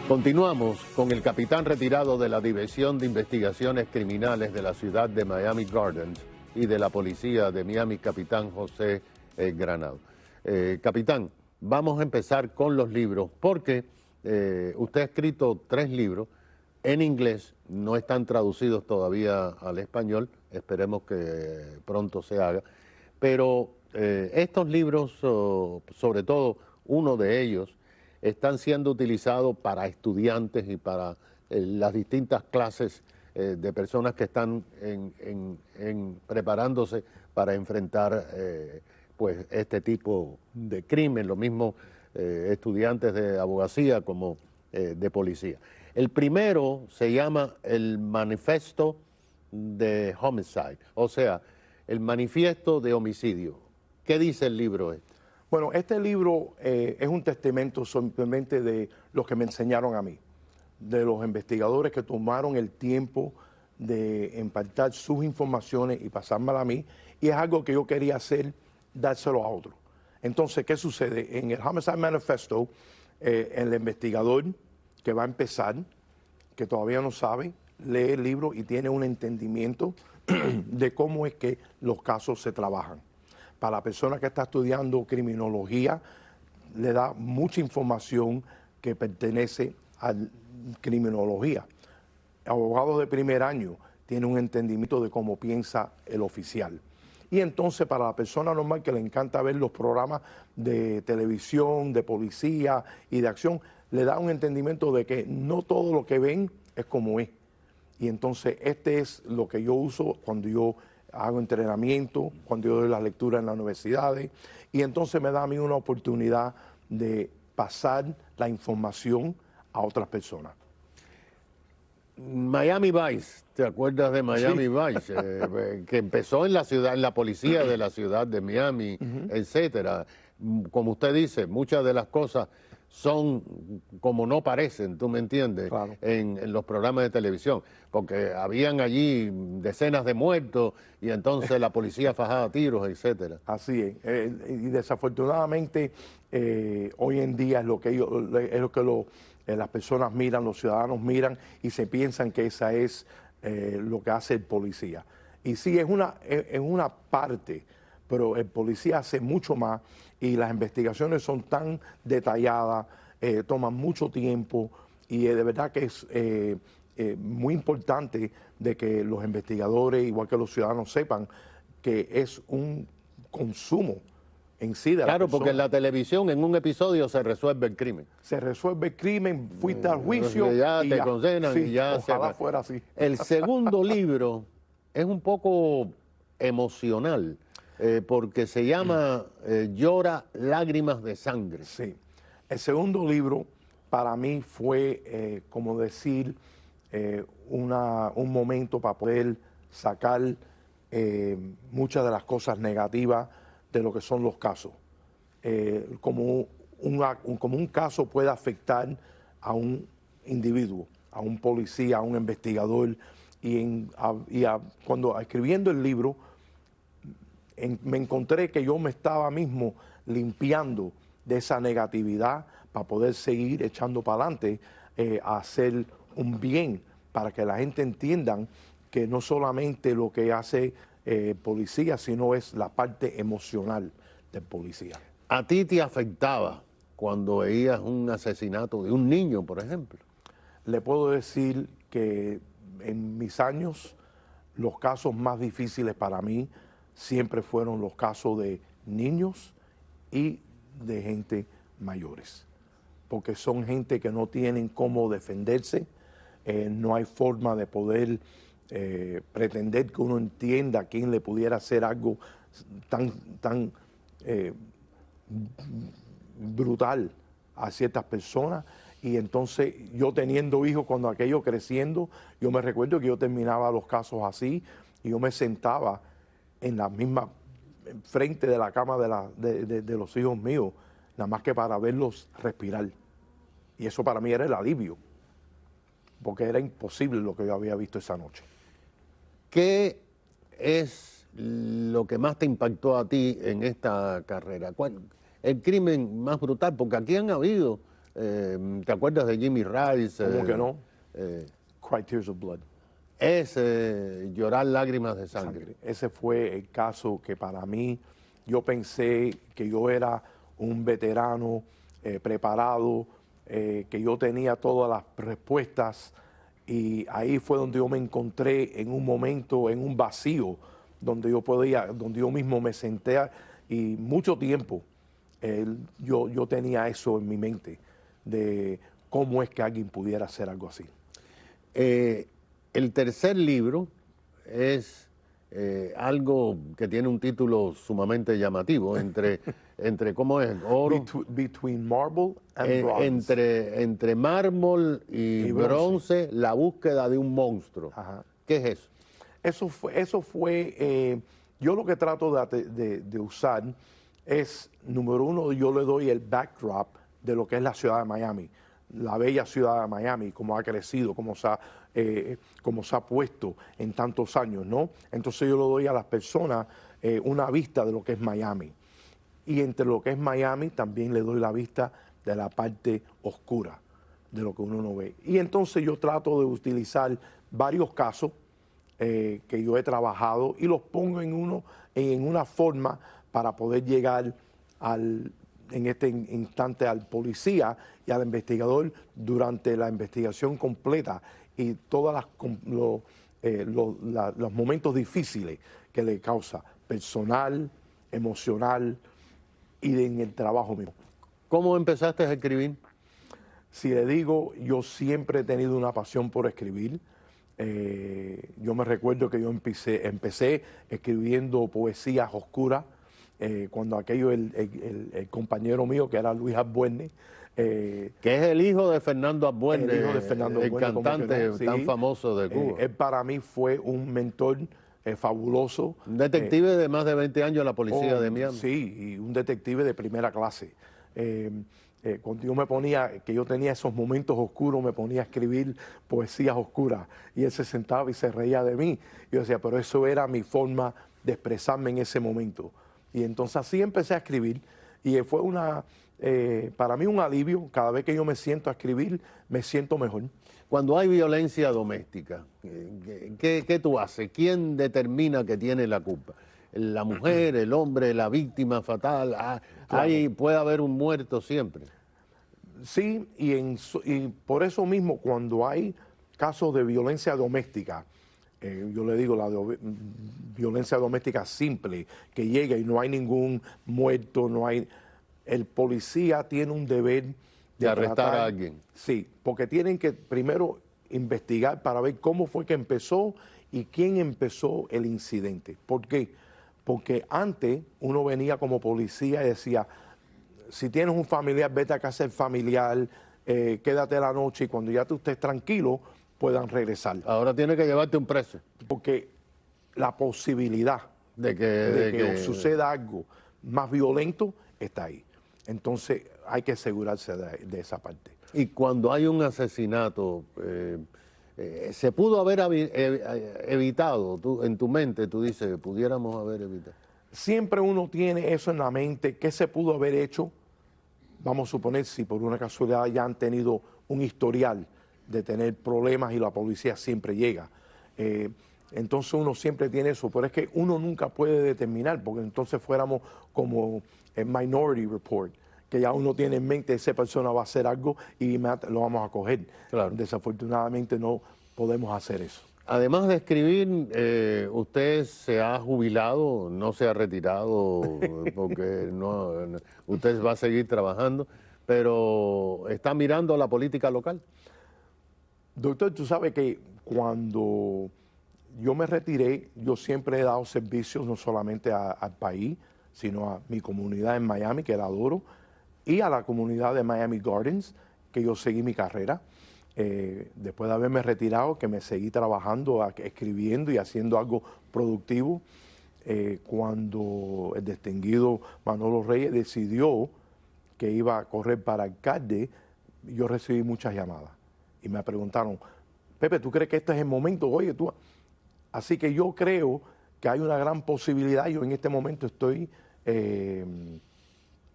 Continuamos con el capitán retirado de la División de Investigaciones Criminales de la ciudad de Miami Gardens y de la policía de Miami, capitán José Granado. Capitán, vamos a empezar con los libros porque usted ha escrito 3 libros en inglés, no están traducidos todavía al español, esperemos que pronto se haga, pero estos libros, sobre todo uno de ellos, están siendo utilizados para estudiantes y para las distintas clases de personas que están preparándose para enfrentar pues este tipo de crimen, lo mismo estudiantes de abogacía como de policía. El primero se llama el Manifesto de Homicide, o sea, el Manifiesto de Homicidio. ¿Qué dice el libro este? Bueno, este libro es un testamento simplemente de lo que me enseñaron a mí, de los investigadores que tomaron el tiempo de impartir sus informaciones y pasármela a mí, y es algo que yo quería hacer, dárselo a otro. Entonces, ¿qué sucede? En el Homicide Manifesto, el investigador que va a empezar, que todavía no sabe, lee el libro y tiene un entendimiento de cómo es que los casos se trabajan. Para la persona que está estudiando criminología, le da mucha información que pertenece a criminología. Abogados de primer año tienen un entendimiento de cómo piensa el oficial. Y entonces para la persona normal que le encanta ver los programas de televisión, de policía y de acción, le da un entendimiento de que no todo lo que ven es como es. Y entonces este es lo que yo uso cuando yo hago entrenamiento, cuando yo doy las lecturas en las universidades, y entonces me da a mí una oportunidad de pasar la información a otras personas. Miami Vice, ¿te acuerdas de Miami Sí. Vice? Que empezó en la ciudad, en la policía de la ciudad de Miami, etcétera. Como usted dice, muchas de las cosas son como no parecen, ¿tú me entiendes? Claro. En los programas de televisión, porque habían allí decenas de muertos y entonces la policía fajaba a tiros, etcétera. Así es. Y desafortunadamente hoy en día es lo que las personas miran, los ciudadanos miran y se piensan que esa es lo que hace el policía. Y sí, es una parte, pero el policía hace mucho más y las investigaciones son tan detalladas, toman mucho tiempo y de verdad que es muy importante de que los investigadores, igual que los ciudadanos, sepan que es un consumo en sí de la Claro, persona. porque en la televisión en un episodio se resuelve el crimen. Se resuelve el crimen, fuiste al juicio Ya y te condenan sí, y ya se ojalá acaba. fuera así. El segundo libro es un poco emocional, porque se llama Llora lágrimas de sangre. Sí. El segundo libro para mí fue, como decir, un momento para poder sacar muchas de las cosas negativas de lo que son los casos. Como un caso puede afectar a un individuo, a un policía, a un investigador, cuando escribiendo el libro me encontré que yo me estaba mismo limpiando de esa negatividad para poder seguir echando para adelante a hacer un bien, para que la gente entienda que no solamente lo que hace policía, sino es la parte emocional del policía. ¿A ti te afectaba cuando veías un asesinato de un niño, por ejemplo? Le puedo decir que en mis años los casos más difíciles para mí siempre fueron los casos de niños y de gente mayores, porque son gente que no tienen cómo defenderse, no hay forma de poder pretender que uno entienda a quién le pudiera hacer algo tan brutal a ciertas personas. Y entonces yo teniendo hijos, cuando aquello creciendo, yo me recuerdo que yo terminaba los casos así y yo me sentaba en la misma frente de la cama de los hijos míos, nada más que para verlos respirar. Y eso para mí era el alivio, porque era imposible lo que yo había visto esa noche. ¿Qué es lo que más te impactó a ti en esta carrera? ¿Cuál, el crimen más brutal? Porque aquí han habido ¿Te acuerdas de Jimmy Rice? ¿Cómo que no? Cry Tears of Blood. Es Llorar lágrimas de sangre. Ese fue el caso que para mí, yo pensé que yo era un veterano preparado, que yo tenía todas las respuestas, y ahí fue donde yo me encontré en un momento, en un vacío, donde yo mismo me senté, y mucho tiempo yo tenía eso en mi mente, de cómo es que alguien pudiera hacer algo así. El tercer libro es algo que tiene un título sumamente llamativo, entre ¿cómo es? Oro. Between Marble and Bronze. Entre mármol y bronce, la búsqueda de un monstruo. Ajá. ¿Qué es eso? Eso fue yo lo que trato de usar es, número uno, yo le doy el backdrop de lo que es la ciudad de Miami, la bella ciudad de Miami, cómo ha crecido, cómo se ha puesto en tantos años, ¿no? Entonces yo le doy a las personas una vista de lo que es Miami. Y entre lo que es Miami también le doy la vista de la parte oscura, de lo que uno no ve. Y entonces yo trato de utilizar varios casos que yo he trabajado y los pongo en una forma para poder llegar en este instante al policía y al investigador durante la investigación completa y todos los momentos difíciles que le causa, personal, emocional y en el trabajo mismo. ¿Cómo empezaste a escribir? Si le digo, yo siempre he tenido una pasión por escribir. Yo me recuerdo que yo empecé escribiendo poesías oscuras, cuando aquello, el compañero mío, que era Luis Arbuerne, que es el hijo de Fernando Arbuerne, el cantante no, sí, tan famoso de Cuba. Él para mí fue un mentor fabuloso. Un detective de más de 20 años en la policía de Miami. Sí, y un detective de primera clase. Cuando yo me ponía, que yo tenía esos momentos oscuros, me ponía a escribir poesías oscuras y él se sentaba y se reía de mí. Yo decía, pero eso era mi forma de expresarme en ese momento. Y entonces así empecé a escribir y fue para mí un alivio. Cada vez que yo me siento a escribir, me siento mejor. Cuando hay violencia doméstica, ¿qué tú haces? ¿Quién determina que tiene la culpa? ¿La mujer, el hombre, la víctima fatal? Claro. Puede haber un muerto siempre. Sí, y por eso mismo, cuando hay casos de violencia doméstica, yo le digo violencia doméstica simple, que llega y no hay ningún muerto, el policía tiene un deber de arrestar a alguien. Sí, porque tienen que primero investigar para ver cómo fue que empezó y quién empezó el incidente. ¿Por qué? Porque antes uno venía como policía y decía, si tienes un familiar, vete a casa del familiar, quédate la noche y cuando ya tú estés tranquilo, puedan regresar. Ahora tiene que llevarte un preso. Porque la posibilidad de que suceda algo más violento está ahí. Entonces hay que asegurarse de esa parte. Y cuando hay un asesinato, ¿se pudo haber evitado? En tu mente tú dices, pudiéramos haber evitado. Siempre uno tiene eso en la mente, ¿qué se pudo haber hecho? Vamos a suponer si por una casualidad ya han tenido un historial de tener problemas y la policía siempre llega. Entonces uno siempre tiene eso, pero es que uno nunca puede determinar, porque entonces fuéramos como el Minority Report, que ya uno tiene en mente esa persona va a hacer algo y lo vamos a coger. Claro. Desafortunadamente no podemos hacer eso. Además de escribir, usted se ha jubilado, no se ha retirado, porque usted va a seguir trabajando, pero está mirando la política local. Doctor, tú sabes que cuando yo me retiré, yo siempre he dado servicios no solamente al país, sino a mi comunidad en Miami, que la adoro, y a la comunidad de Miami Gardens, que yo seguí mi carrera. Después de haberme retirado, que me seguí trabajando, escribiendo y haciendo algo productivo, cuando el distinguido Manolo Reyes decidió que iba a correr para alcalde, yo recibí muchas llamadas y me preguntaron, Pepe, ¿tú crees que este es el momento? Oye, tú... Así que yo creo que hay una gran posibilidad. Yo en este momento estoy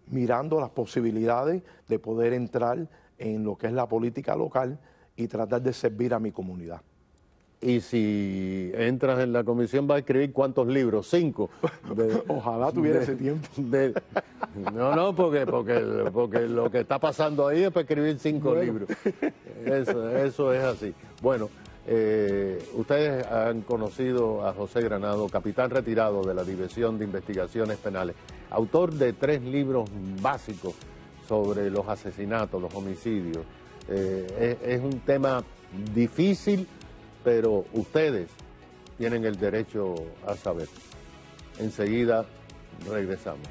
mirando las posibilidades de poder entrar en lo que es la política local y tratar de servir a mi comunidad. Y si entras en la comisión, ¿va a escribir cuántos libros? 5. Ojalá tuviera ese tiempo. No, porque lo que está pasando ahí es para escribir 5 libros. Eso es así. Bueno, ustedes han conocido a José Granado, capitán retirado de la División de Investigaciones Penales, autor de 3 libros básicos sobre los asesinatos, los homicidios. Es un tema difícil, pero ustedes tienen el derecho a saber. Enseguida regresamos.